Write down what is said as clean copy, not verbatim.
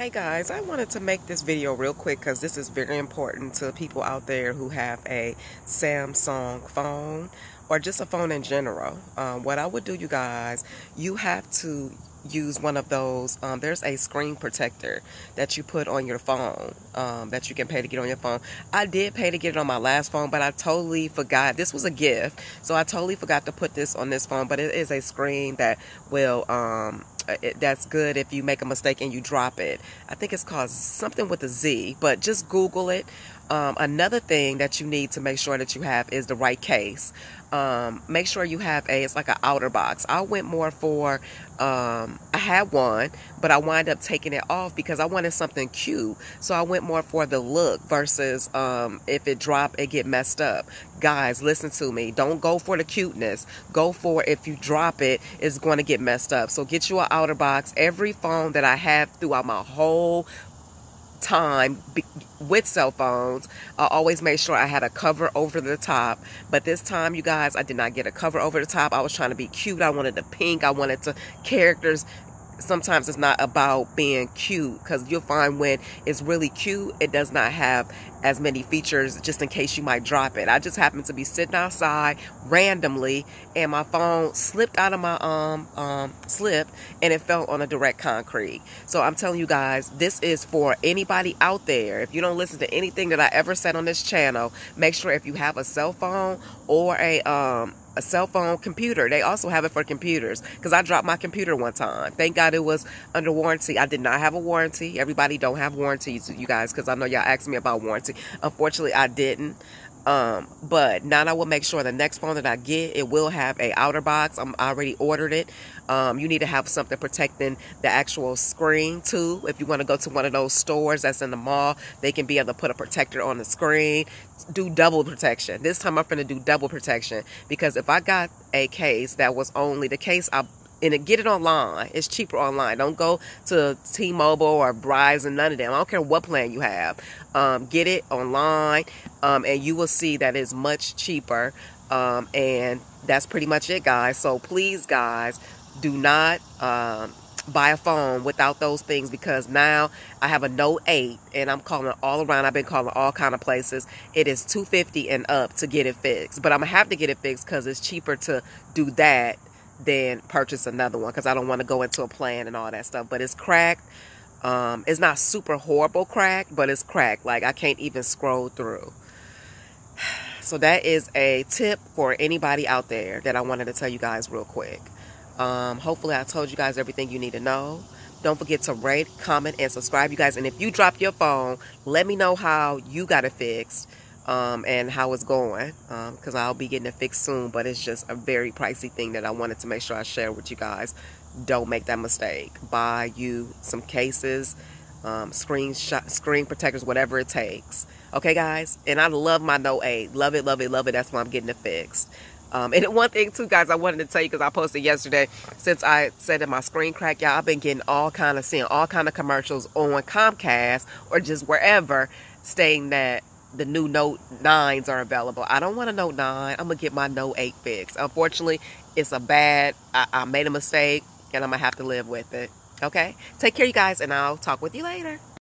Hey guys, I wanted to make this video real quick because this is very important to people out there who have a Samsung phone or just a phone in general. What I would do, you guys, you have to use one of those. There's a screen protector that you put on your phone that you can pay to get on your phone. I did pay to get it on my last phone, but I totally forgot. This was a gift, so I totally forgot to put this on this phone, but it is a screen that will that's good if you make a mistake and you drop it. I think it's called something with a Z, but just Google it. Another thing that you need to make sure that you have is the right case. Make sure you have it's like an outer box. I went more for, I had one, but I wind up taking it off because I wanted something cute. So I went more for the look versus if it drop, it get messed up. Guys, listen to me. Don't go for the cuteness. Go for if you drop it, it's going to get messed up. So get you an outer box. Every phone that I have throughout my whole time with cell phones, I always made sure I had a cover over the top. But this time, you guys, I did not get a cover over the top. I was trying to be cute. I wanted the pink. I wanted the characters. Sometimes it's not about being cute, because you'll find when it's really cute, it does not have as many features just in case you might drop it. I just happened to be sitting outside randomly and my phone slipped out of my slip and it fell on a direct concrete. So I'm telling you guys, this is for anybody out there. If you don't listen to anything that I ever said on this channel, make sure if you have a cell phone or a cell phone computer. They also have it for computers, because I dropped my computer one time. Thank God it was under warranty. I did not have a warranty. Everybody don't have warranties, you guys, because I know y'all asked me about warranty. Unfortunately, I didn't. But now I will make sure the next phone that I get, it will have a outer box. I already ordered it. You need to have something protecting the actual screen too. If you want to go to one of those stores that's in the mall, they can be able to put a protector on the screen. Do double protection. This time I'm going to do double protection, because if I got a case that was only the case, get it online. It's cheaper online. Don't go to T-Mobile or Verizon, none of them. I don't care what plan you have. Get it online, and you will see that it's much cheaper. And that's pretty much it, guys. So please, guys, do not buy a phone without those things, because now I have a Note 8 and I'm calling all around. I've been calling all kind of places. It is $250 and up to get it fixed, but I'm gonna have to get it fixed because it's cheaper to do that than purchase another one, because I don't want to go into a plan and all that stuff. But it's cracked. It's not super horrible cracked, but it's cracked. Like I can't even scroll through. So that is a tip for anybody out there that I wanted to tell you guys real quick. Hopefully I told you guys everything you need to know. Don't forget to rate, comment, and subscribe, you guys. And if you drop your phone, let me know how you got it fixed. And how it's going, because I'll be getting it fixed soon, but it's just a very pricey thing that I wanted to make sure I share with you guys. Don't make that mistake. Buy you some cases, screen protectors, whatever it takes. Okay, guys? And I love my Note 8. Love it, love it, love it. That's why I'm getting it fixed. And one thing too, guys, I wanted to tell you, because I posted yesterday, since I said that my screen cracked, y'all, I've been getting seeing all kind of commercials on Comcast or just wherever, stating that the new Note 9s are available. I don't want a Note 9. I'm going to get my Note 8 fixed. Unfortunately, it's I made a mistake, and I'm going to have to live with it. Okay? Take care, you guys, and I'll talk with you later.